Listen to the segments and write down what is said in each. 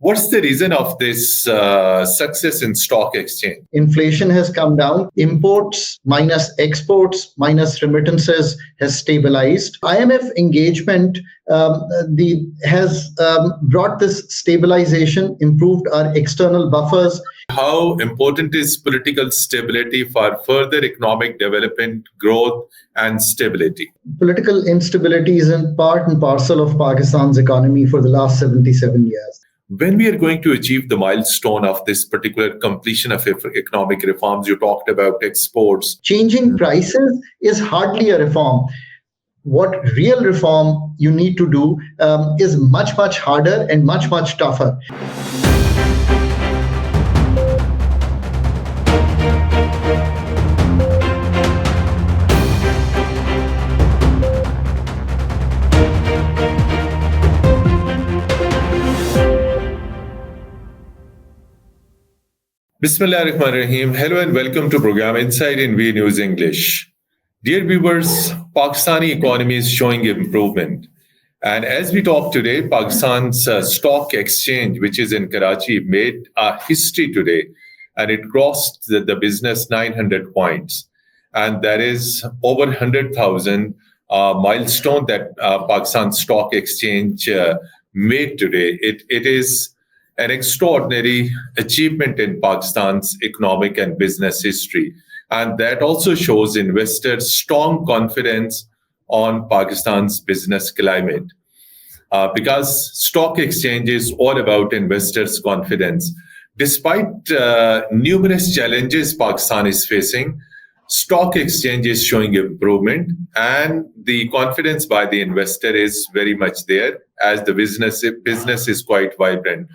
What's the reason of this success in stock exchange? Inflation has come down. Imports minus exports minus remittances has stabilized. IMF engagement has brought this stabilization, improved our external buffers. How important is political stability for further economic development, growth, and stability? Political instability is in part and parcel of Pakistan's economy for the last 77 years. When we are going to achieve the milestone of this particular completion of economic reforms, you talked about exports. Changing prices is hardly a reform. What real reform you need to do is much, much harder and much, much tougher. Bismillahirrahmanirrahim. Hello and welcome to program Inside in V News English. Dear viewers, Pakistani economy is showing improvement. And as we talk today, Pakistan's stock exchange, which is in Karachi, made a history today, and it crossed the business 900 points. And that is over 100,000 milestone that Pakistan Stock Exchange made today. It is an extraordinary achievement in Pakistan's economic and business history. And that also shows investors' strong confidence on Pakistan's business climate. Because stock exchange is all about investors' confidence. Despite numerous challenges Pakistan is facing, stock exchange is showing improvement, and the confidence by the investor is very much there as the business is quite vibrant.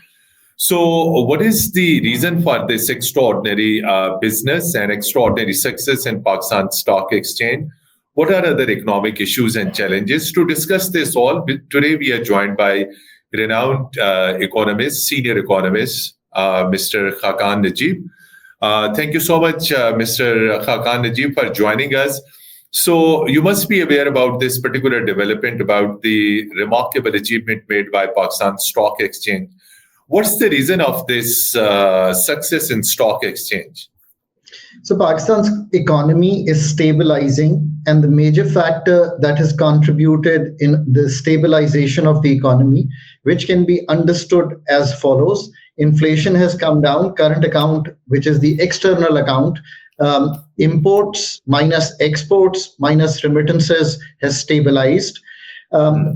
So what is the reason for this extraordinary business and extraordinary success in Pakistan Stock Exchange? What are other economic issues and challenges? To discuss this all, today we are joined by renowned economist, senior economist, Mr. Khaqan Najeeb. Thank you so much, Mr. Khaqan Najeeb, for joining us. So you must be aware about this particular development, about the remarkable achievement made by Pakistan Stock Exchange. What's the reason of this success in stock exchange? So Pakistan's economy is stabilizing, and the major factor that has contributed in the stabilization of the economy, which can be understood as follows. Inflation has come down. Current account, which is the external account, imports minus exports minus remittances has stabilized.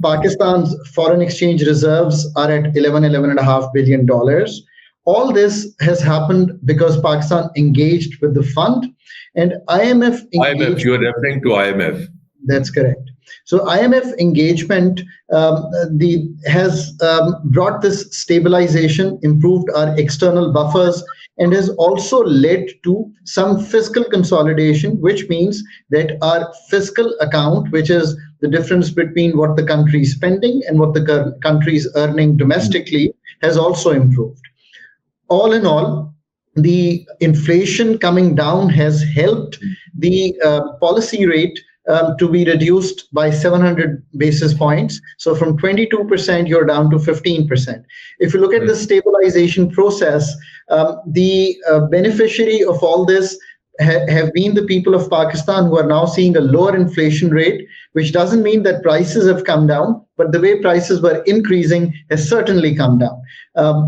Pakistan's foreign exchange reserves are at $11.5 billion. All this has happened because Pakistan engaged with the fund, and IMF IMF, you are referring to IMF. That's correct. So IMF engagement has brought this stabilization, improved our external buffers, and has also led to some fiscal consolidation, which means that our fiscal account, which is the difference between what the country is spending and what the country is earning domestically, has also improved. All in all, the inflation coming down has helped the policy rate to be reduced by 700 basis points. So from 22%, you're down to 15%. If you look at the stabilization process, the beneficiary of all this have been the people of Pakistan, who are now seeing a lower inflation rate, which doesn't mean that prices have come down, but the way prices were increasing has certainly come down.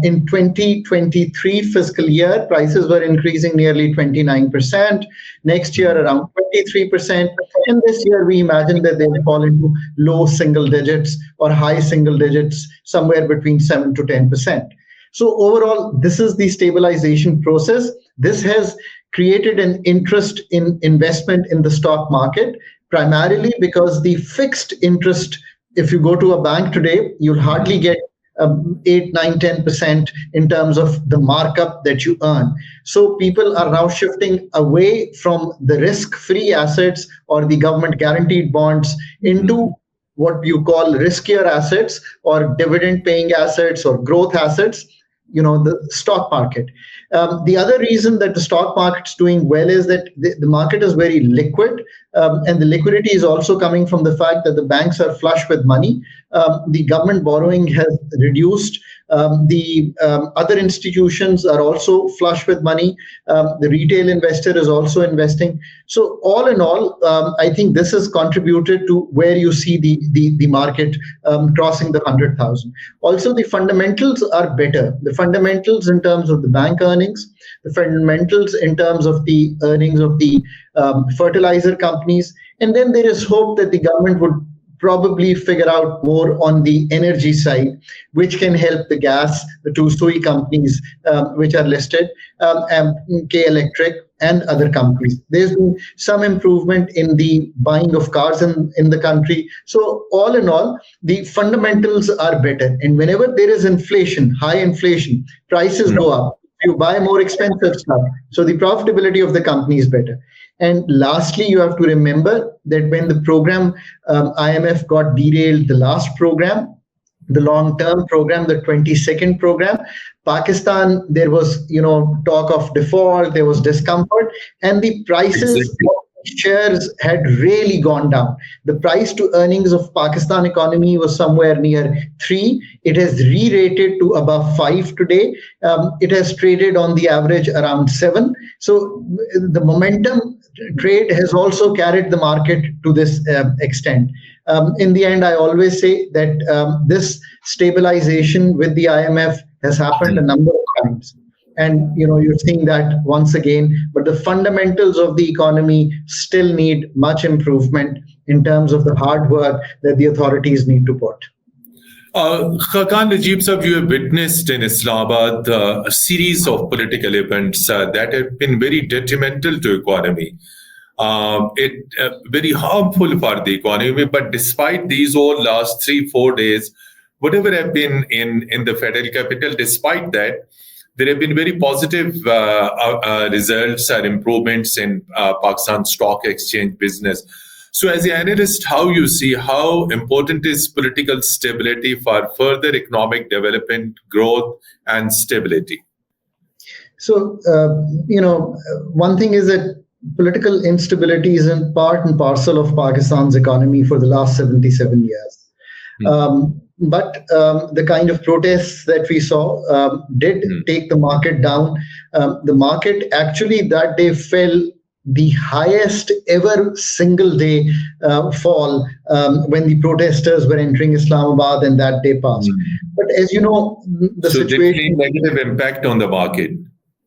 In 2023 fiscal year, prices were increasing nearly 29%. Next year, around 23%. And this year, we imagine that they will fall into low single digits or high single digits, somewhere between 7 to 10%. So overall, this is the stabilization process. This has created an interest in investment in the stock market, primarily because the fixed interest, if you go to a bank today, you'll hardly get 8, 9, 10% in terms of the markup that you earn. So people are now shifting away from the risk-free assets or the government guaranteed bonds into what you call riskier assets or dividend-paying assets or growth assets, the stock market. The other reason that the stock market's doing well is that the market is very liquid, and the liquidity is also coming from the fact that the banks are flush with money. The government borrowing has reduced The other institutions are also flush with money. The retail investor is also investing. So all in all, I think this has contributed to where you see the market crossing the 100,000. Also, the fundamentals are better. The fundamentals in terms of the bank earnings, the fundamentals in terms of the earnings of the fertilizer companies, and then there is hope that the government would probably figure out more on the energy side, which can help the gas, the two SOE companies which are listed, K Electric and other companies. There's been some improvement in the buying of cars in the country. So all in all, the fundamentals are better. And whenever there is inflation, high inflation, prices go up. You buy more expensive stuff. So the profitability of the company is better. And lastly, you have to remember that when the program IMF got derailed, the last program, the long-term program, the 22nd program, Pakistan, there was talk of default, there was discomfort, and the prices Exactly. of shares had really gone down. The price to earnings of Pakistan economy was somewhere near 3. It has re-rated to above 5 today. It has traded on the average around 7. So the momentum trade has also carried the market to this extent. In the end, I always say that this stabilization with the IMF has happened a number of times. And you're seeing that once again, but the fundamentals of the economy still need much improvement in terms of the hard work that the authorities need to put. Khaqan Najeeb sir, you have witnessed in Islamabad a series of political events that have been very detrimental to economy. It very harmful for the economy. But despite these all last 3-4 days, whatever have been in the federal capital, despite that, there have been very positive results and improvements in Pakistan stock exchange business. So as an analyst, how you see how important is political stability for further economic development, growth, and stability? So, one thing is that political instability is in part and parcel of Pakistan's economy for the last 77 years. But the kind of protests that we saw did take the market down. The market actually that day fell the highest ever single day fall when the protesters were entering Islamabad, and that day passed. But as you know, the So situation... negative impact on the market.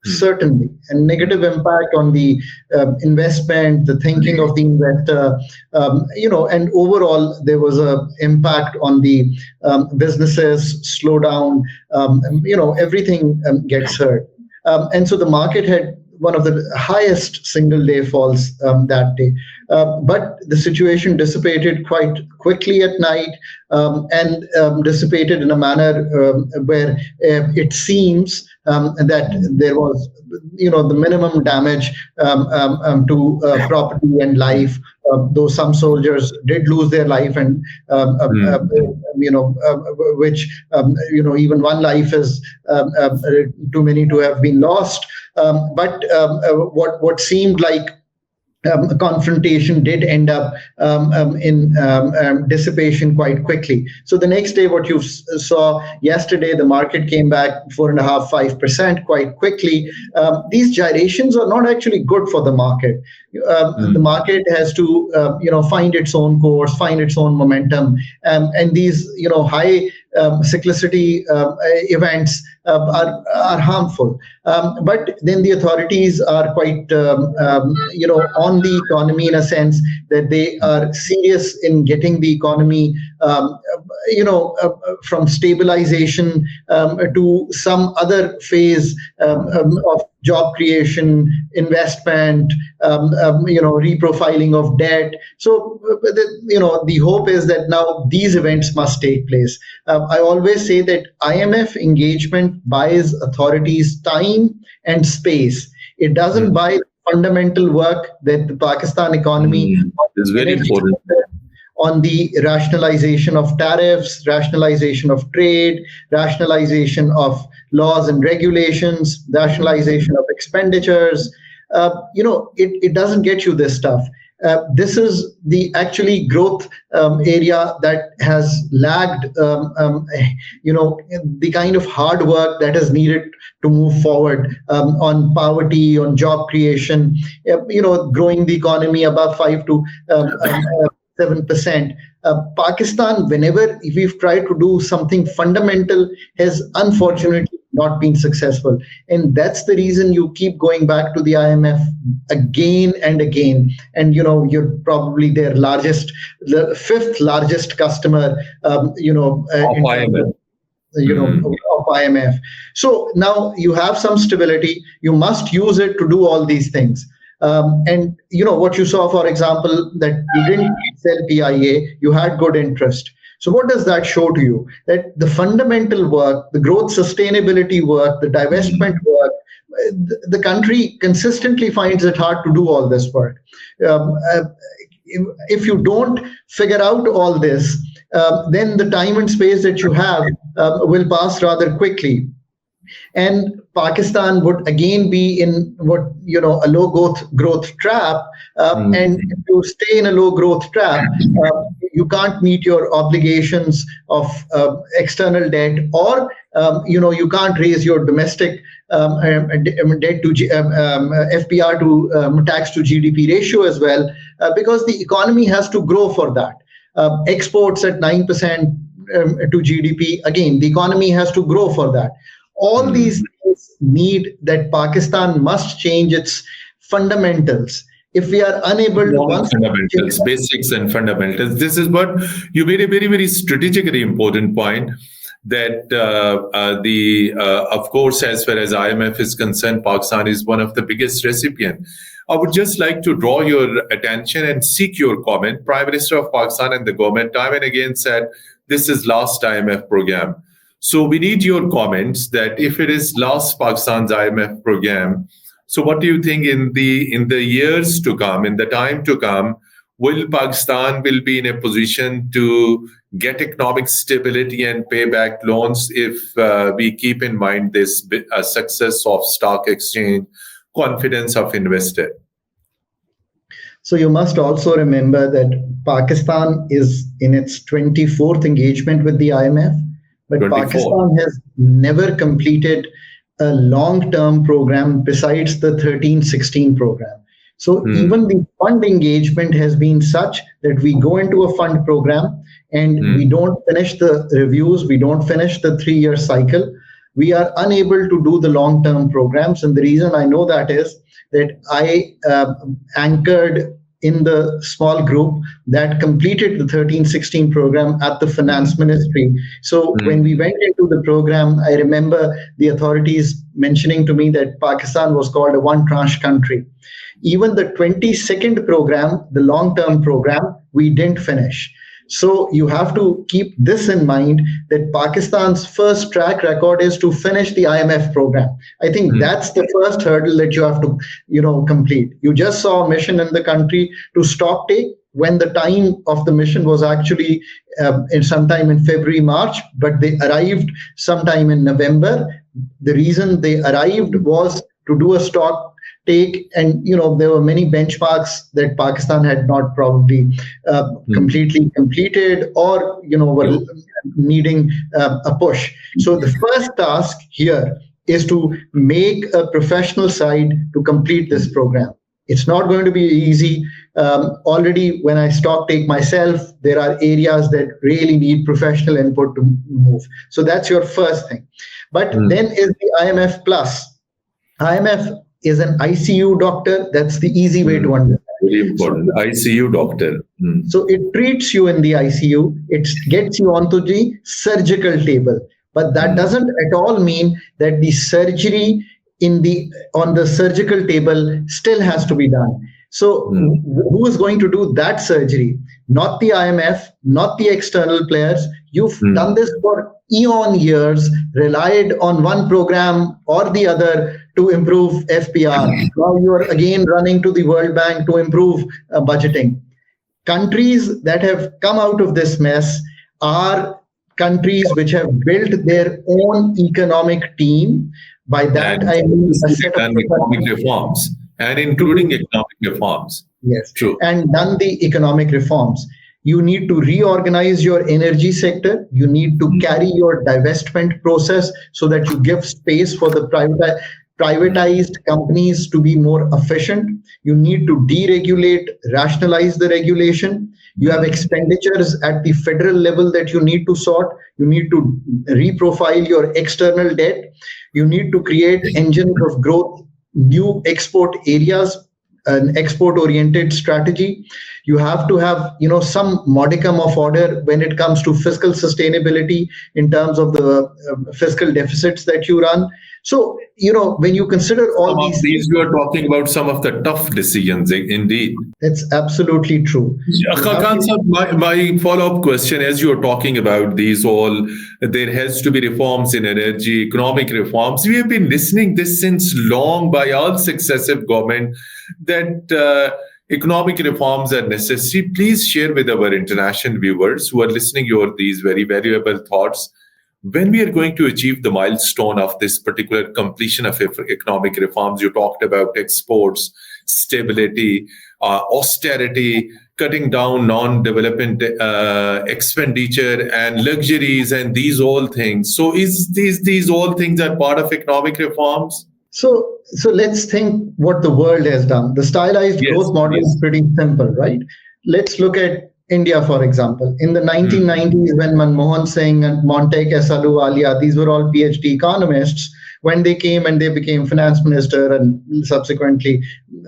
Certainly, and negative impact on the investment, the thinking of the investor, and overall there was a impact on the businesses, slowdown, everything gets hurt. And so the market had one of the highest single day falls that day. But the situation dissipated quite quickly at night and dissipated in a manner where it seems that there was, the minimum damage to property and life, though some soldiers did lose their life, and which even one life is too many to have been lost. But what seemed like a confrontation did end up in dissipation quite quickly. So the next day, what you saw yesterday, the market came back 4.5-5% quite quickly. These gyrations are not actually good for the market. The market has to, find its own course, find its own momentum, and these, high cyclicity events are harmful. But then the authorities are quite, on the economy in a sense that they are serious in getting the economy, from stabilization to some other phase of job creation, investment, reprofiling of debt. So, the hope is that now these events must take place. I always say that IMF engagement buys authorities time and space. It doesn't buy fundamental work that the Pakistan economy is very important. On the rationalization of tariffs, rationalization of trade, rationalization of laws and regulations, rationalization of expenditures. It doesn't get you this stuff. This is the actually growth area that has lagged, the kind of hard work that is needed to move forward on poverty, on job creation, growing the economy above 5 to 7%. Pakistan, whenever we've tried to do something fundamental, has unfortunately not been successful. And that's the reason you keep going back to the IMF again and again. And, you're probably their the fifth largest customer, in IMF. Of IMF. So now you have some stability. You must use it to do all these things. And what you saw, for example, that you didn't sell PIA, you had good interest. So what does that show to you? That the fundamental work, the growth sustainability work, the divestment work, the country consistently finds it hard to do all this work. If you don't figure out all this, then the time and space that you have will pass rather quickly. And Pakistan would again be in a low growth trap. And if you stay in a low growth trap, you can't meet your obligations of external debt, or you can't raise your domestic debt to FPR to tax to GDP ratio as well, because the economy has to grow for that. Exports at 9% to GDP, again, the economy has to grow for that. All these things need that Pakistan must change its fundamentals. If we are unable to fundamentals, basics and fundamentals, this is what you made a very, very strategically important point. That of course, as far as IMF is concerned, Pakistan is one of the biggest recipients. I would just like to draw your attention and seek your comment. Prime Minister of Pakistan and the government time and again said this is last IMF program. So we need your comments that if it is last Pakistan's IMF program, so what do you think in the years to come, in the time to come, will Pakistan will be in a position to get economic stability and pay back loans if we keep in mind this success of stock exchange, confidence of investor? So you must also remember that Pakistan is in its 24th engagement with the IMF. But 24. Pakistan has never completed a long-term program besides the 13-16 program. So even the fund engagement has been such that we go into a fund program and we don't finish the reviews, we don't finish the 3-year cycle. We are unable to do the long-term programs. And the reason I know that is that I anchored in the small group that completed the 13-16 program at the finance ministry. So when we went into the program, I remember the authorities mentioning to me that Pakistan was called a one tranche country. Even the 22nd program, the long-term program, we didn't finish. So you have to keep this in mind, that Pakistan's first track record is to finish the IMF program. I think that's the first hurdle that you have to, complete. You just saw a mission in the country to stock take when the time of the mission was actually sometime in February, March, but they arrived sometime in November. The reason they arrived was to do a stock take, and there were many benchmarks that Pakistan had not probably completely completed, or were needing a push. So the first task here is to make a professional side to complete this program. It's not going to be easy. Already when I stock take myself, there are areas that really need professional input to move. So that's your first thing. But then is the IMF plus. IMF is an ICU doctor. That's the easy way to understand. Very important. So, ICU doctor. So it treats you in the ICU. It gets you onto the surgical table. But that doesn't at all mean that the surgery on the surgical table still has to be done. So who is going to do that surgery? Not the IMF, not the external players. You've done this for eon years, relied on one program or the other to improve FPR. Now you are again running to the World Bank to improve budgeting. Countries that have come out of this mess are countries which have built their own economic team. By that I mean a set of economic reforms. and to including economic reforms. Yes, True. and done the economic reforms. You need to reorganize your energy sector. You need to carry your divestment process so that you give space for the privatized companies to be more efficient. You need to deregulate, rationalize the regulation. You have expenditures at the federal level that you need to sort. You need to reprofile your external debt. You need to create engines of growth, new export areas, an export oriented strategy. You have to have some modicum of order when it comes to fiscal sustainability in terms of the fiscal deficits that you run. So when you consider all Some of these these things, you are talking about some of the tough decisions, indeed. it's absolutely true. You have Khaqan to. sir, my follow-up question, as you're talking about these all, there has to be reforms in energy, economic reforms. We have been listening this since long by all successive government that economic reforms are necessary. Please share with our international viewers who are listening your these very valuable thoughts. When we are going to achieve the milestone of this particular completion of economic reforms, you talked about exports, stability, austerity, cutting down non-development expenditure and luxuries, and these all things. So, is these all things are part of economic reforms? So let's think what the world has done. The stylized Yes, growth model is yes. pretty simple, right? Let's look at India, for example. In the Hmm. 1990s, when Manmohan Singh and Montek S. Ahluwalia, these were all PhD economists, when they came and they became finance minister and subsequently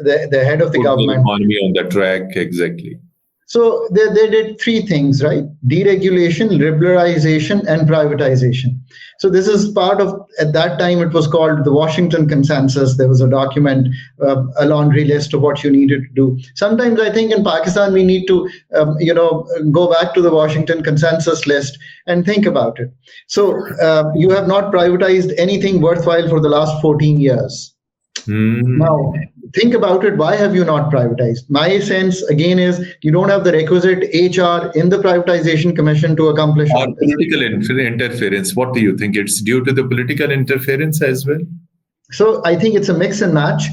the head of the Put the government. economy on the track, exactly. So they did three things, right? Deregulation, liberalization, and privatization. So this is part of, at that time, it was called the Washington Consensus. There was a document, a laundry list of what you needed to do. Sometimes I think in Pakistan, we need to, go back to the Washington Consensus list and think about it. So you have not privatized anything worthwhile for the last 14 years. Hmm. Now, think about it. Why have you not privatized? My sense, again, is you don't have the requisite HR in the privatization commission to accomplish Or all this. political interference. What do you think? It's due to the political interference as well? So I think it's a mix and match,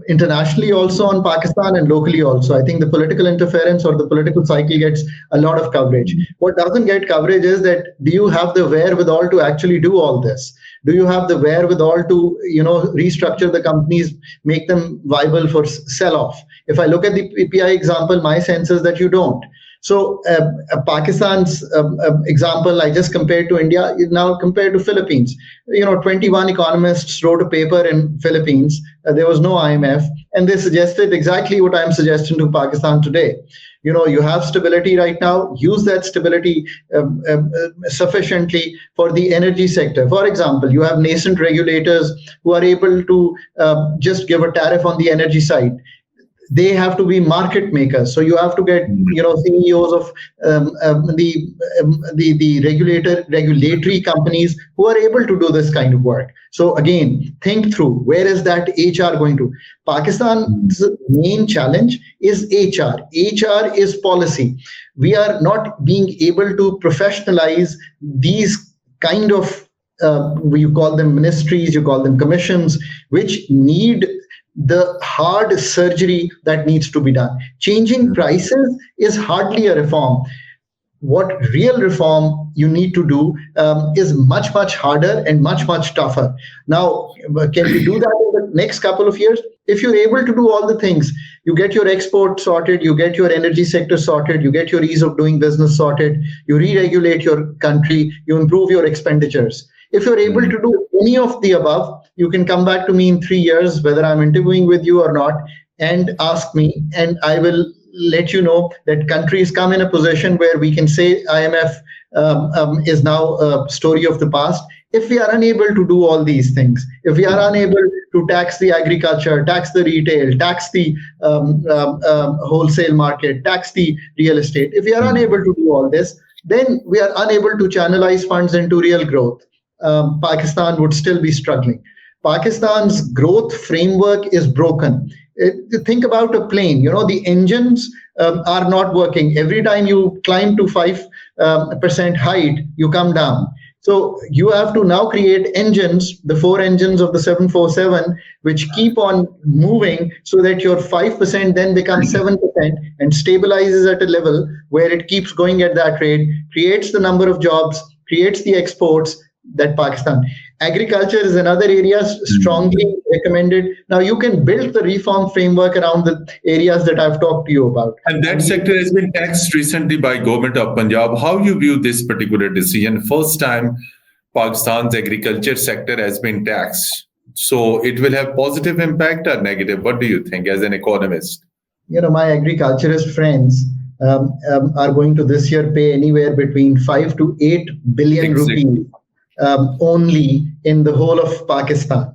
internationally also on Pakistan and locally also. I think the political interference or the political cycle gets a lot of coverage. What doesn't get coverage is that do you have the wherewithal to actually do all this? Do you have the wherewithal to restructure the companies, make them viable for sell off? If I look at the PPI example, my sense is that you don't. So Pakistan's example, I just compared to India, now compared to Philippines. 21 economists wrote a paper in Philippines. There was no IMF, and they suggested exactly what I'm suggesting to Pakistan today. You have stability right now. Use that stability sufficiently for the energy sector. For example, you have nascent regulators who are able to just give a tariff on the energy side. They have to be market makers. So you have to get CEOs of the regulatory companies who are able to do this kind of work. So again, think through where is that HR going to? Pakistan's main challenge is HR. HR is policy. We are not being able to professionalize these kind of you call them ministries, you call them commissions, which need the hard surgery that needs to be done. Changing prices is hardly a reform. What real reform you need to do is much, much harder and much, much tougher. Now, can we do that in the next couple of years? If you're able to do all the things, you get your export sorted, you get your energy sector sorted, you get your ease of doing business sorted, you re-regulate your country, you improve your expenditures. If you're able to do any of the above, you can come back to me in 3 years, whether I'm interviewing with you or not, and ask me, and I will let you know that countries come in a position where we can say IMF is now a story of the past. If we are unable to do all these things, if we are unable to tax the agriculture, tax the retail, tax the wholesale market, tax the real estate, if we are unable to do all this, then we are unable to channelize funds into real growth. Pakistan would still be struggling. Pakistan's growth framework is broken. Think about a plane. The engines are not working. Every time you climb to 5% height, you come down. So you have to now create engines, the four engines of the 747, which keep on moving so that your 5% then becomes 7% and stabilizes at a level where it keeps going at that rate, creates the number of jobs, creates the exports that Pakistan. Agriculture is another area strongly recommended. Now you can build the reform framework around the areas that I've talked to you about. And that sector has been taxed recently by government of Punjab. How you view this particular decision? First time Pakistan's agriculture sector has been taxed. So it will have positive impact or negative? What do you think as an economist? My agriculturist friends are going to this year pay anywhere between 5 to 8 billion rupees only in the whole of Pakistan.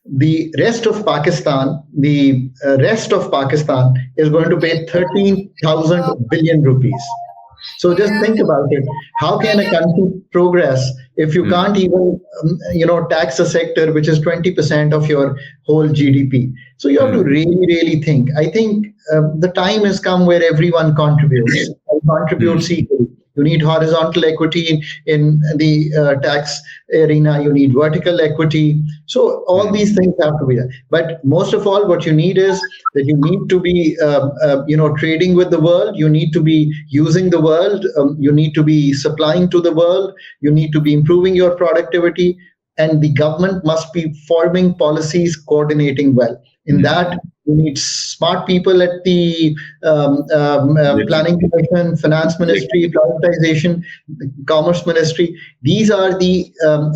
The rest of Pakistan is going to pay 13,000 billion rupees. So just think about it. How can a country progress if you can't even, tax a sector which is 20% of your whole GDP? So you have to really, really think. I think the time has come where everyone contributes. Contributes equally. You need horizontal equity in the tax arena. You need vertical equity. So all these things have to be there. But most of all, what you need is that you need to be, trading with the world. You need to be using the world. You need to be supplying to the world. You need to be improving your productivity. And the government must be forming policies, coordinating well. In that, you need smart people at the Planning Commission, Finance Ministry, Privatization, Commerce Ministry. These are the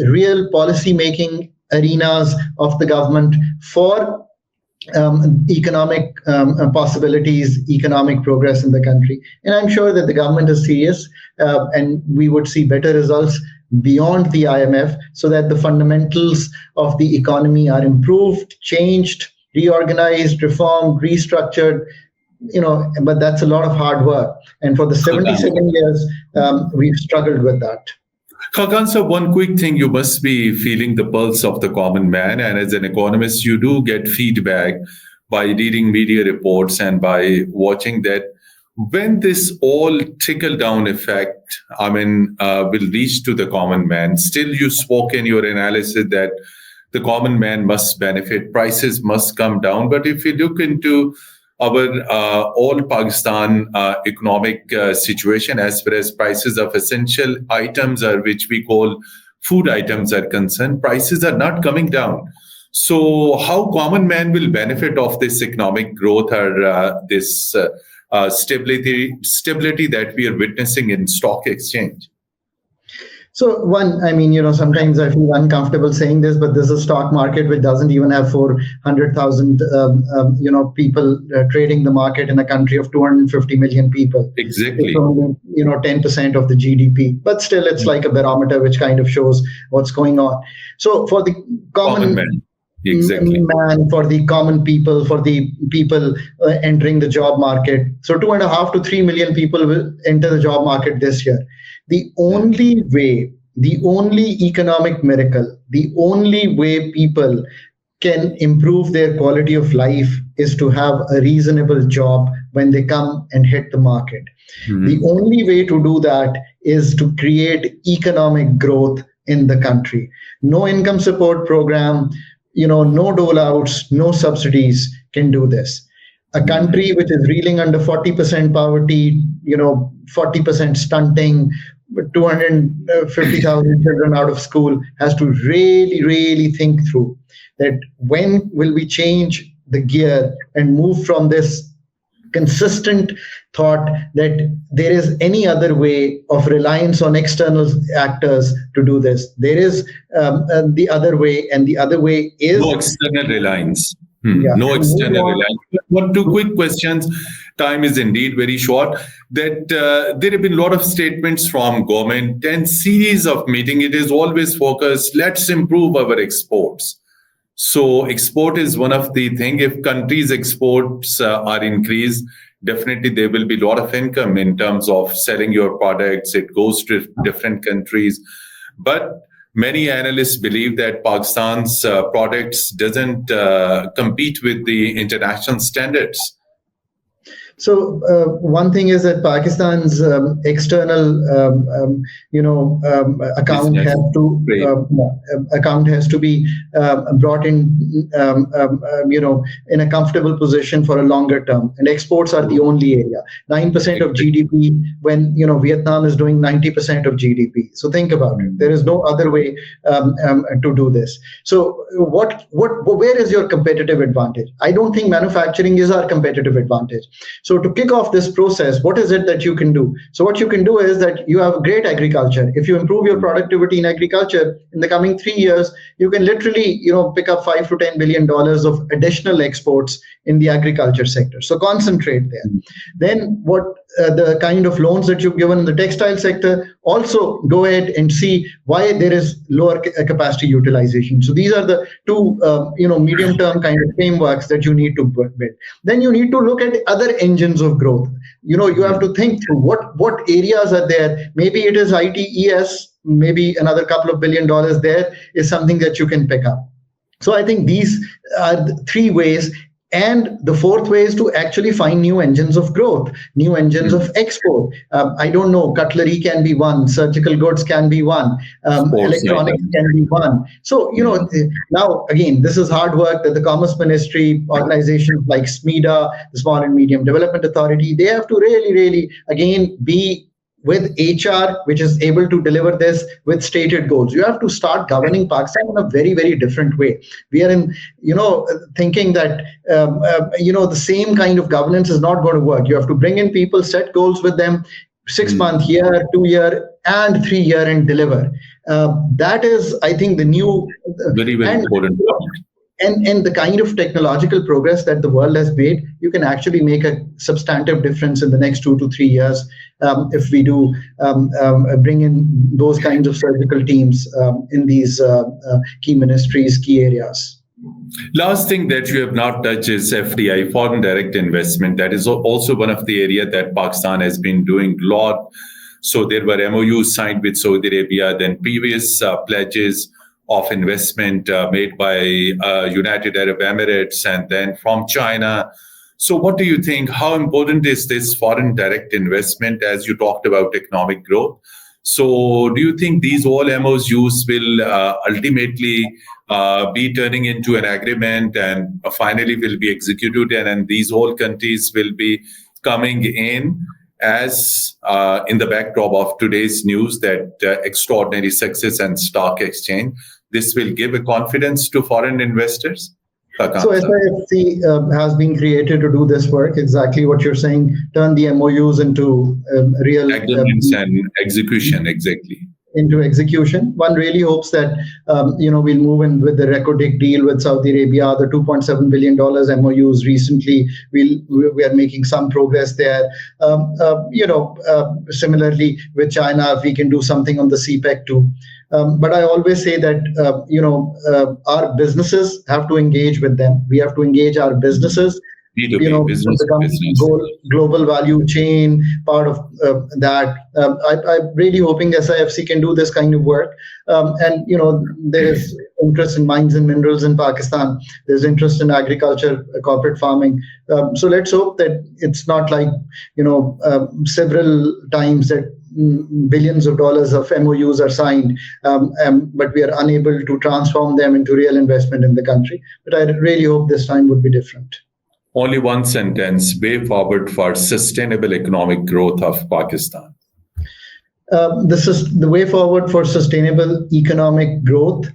real policy-making arenas of the government for economic possibilities, economic progress in the country. And I'm sure that the government is serious, and we would see better results beyond the IMF so that the fundamentals of the economy are improved, changed, reorganized, reformed, restructured, but that's a lot of hard work. And for the 77 years, we've struggled with that. Khaqan, so one quick thing, you must be feeling the pulse of the common man. And as an economist, you do get feedback by reading media reports and by watching that. When this all trickle-down effect, will reach to the common man, still you spoke in your analysis that the common man must benefit, prices must come down. But if you look into our all Pakistan economic situation as far as prices of essential items are, which we call food items are concerned, prices are not coming down. So how common man will benefit of this economic growth or this stability that we are witnessing in stock exchange? So sometimes I feel uncomfortable saying this, but there's a stock market which doesn't even have 400,000, people trading the market in a country of 250 million people. Exactly. It's only, 10% of the GDP, but still it's like a barometer which kind of shows what's going on. So for the common man. Exactly. For the common people, for the people entering the job market. So 2.5 to 3 million people will enter the job market this year. The only way, the only economic miracle, the only way people can improve their quality of life is to have a reasonable job when they come and hit the market. Mm-hmm. The only way to do that is to create economic growth in the country. No income support program, no dole-outs, no subsidies can do this. A country which is reeling under 40% poverty, 40% stunting, 250,000 children out of school, has to really, really think through that when will we change the gear and move from this consistent thought that there is any other way of reliance on external actors to do this. There is the other way, and the other way is no external reliance. No external reliance. One, two quick questions. Time is indeed very short. That there have been a lot of statements from government and series of meetings. It is always focused, let's improve our exports. So export is one of the things. If countries' exports are increased, definitely there will be a lot of income in terms of selling your products. It goes to different countries. But many analysts believe that Pakistan's products doesn't compete with the international standards. One thing is that Pakistan's external, account Business, has to trade. be brought in a comfortable position for a longer term. And exports are the only area. 9% of GDP, when Vietnam is doing 90% of GDP. So think about it. There is no other way to do this. So where is your competitive advantage? I don't think manufacturing is our competitive advantage. So to kick off this process, what is it that you can do? So what you can do is that you have great agriculture. If you improve your productivity in agriculture in the coming 3 years, you can literally pick up $5 to $10 billion of additional exports in the agriculture sector. So concentrate there. Then what the kind of loans that you've given in the textile sector, also go ahead and see why there is lower capacity utilization. So these are the two medium term kind of frameworks that you need to build. Then you need to look at other engines of growth. You have to think through what areas are there. Maybe it is ITES, maybe another couple of $1 billion there is something that you can pick up. So I think these are the three ways. And the fourth way is to actually find new engines of growth, new engines of export. I don't know, cutlery can be one, surgical goods can be one, electronics can be one. So, now again, this is hard work that the Commerce Ministry, organizations like SMEDA, the Small and Medium Development Authority, they have to really, really, again, be with HR, which is able to deliver this with stated goals. You have to start governing Pakistan in a very, very different way. We are in, thinking that, the same kind of governance is not going to work. You have to bring in people, set goals with them, 6 month, year, 2 year, and 3 year, and deliver. That is, I think, the new very, very important point. And the kind of technological progress that the world has made, you can actually make a substantive difference in the next 2 to 3 years if we do bring in those kinds of surgical teams in these key ministries, key areas. Last thing that you have not touched is FDI, foreign direct investment. That is also one of the area that Pakistan has been doing a lot. So there were MOUs signed with Saudi Arabia, then previous pledges of investment made by United Arab Emirates and then from China. So what do you think? How important is this foreign direct investment as you talked about economic growth? So do you think these all MOUs will ultimately be turning into an agreement and finally will be executed, and these all countries will be coming in as in the backdrop of today's news that extraordinary success and stock exchange, this will give a confidence to foreign investors? So SIFC has been created to do this work, exactly what you're saying, turn the MOUs into real agreements and execution, exactly. Into execution. One really hopes that we'll move in with the Recodic deal with Saudi Arabia, the $2.7 billion MOUs recently. We are making some progress there. Similarly with China, if we can do something on the CPEC too. But I always say that our businesses have to engage with them. We have to engage our businesses. B2B, business. Global value chain, part of that. I'm really hoping SIFC can do this kind of work. And there is interest in mines and minerals in Pakistan. There's interest in agriculture, corporate farming. So let's hope that it's not like several times that billions of dollars of MOUs are signed, but we are unable to transform them into real investment in the country. But I really hope this time would be different. Only one sentence: way forward for sustainable economic growth of Pakistan. The way forward for sustainable economic growth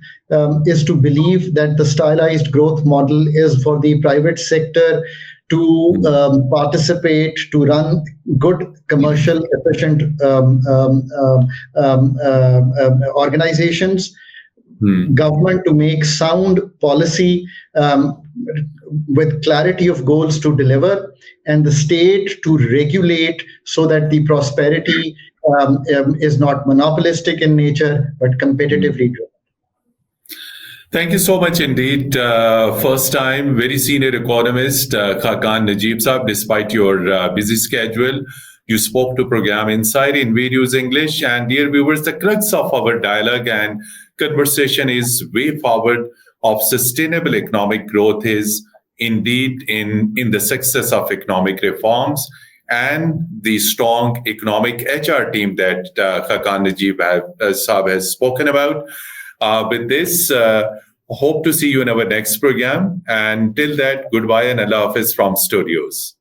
is to believe that the stylized growth model is for the private sector to participate, to run good, commercial, efficient organizations, government to make sound policy with clarity of goals to deliver, and the state to regulate so that the prosperity is not monopolistic in nature, but competitively driven. Thank you so much indeed. First time, very senior economist, Khaqan Najeeb Saab, despite your busy schedule, you spoke to Program Insight in We News English. And dear viewers, the crux of our dialogue and conversation is way forward of sustainable economic growth is indeed in the success of economic reforms and the strong economic HR team that Khaqan Najeeb Saab has spoken about. With this, hope to see you in our next program. And till that, goodbye and Allah Hafiz from studios.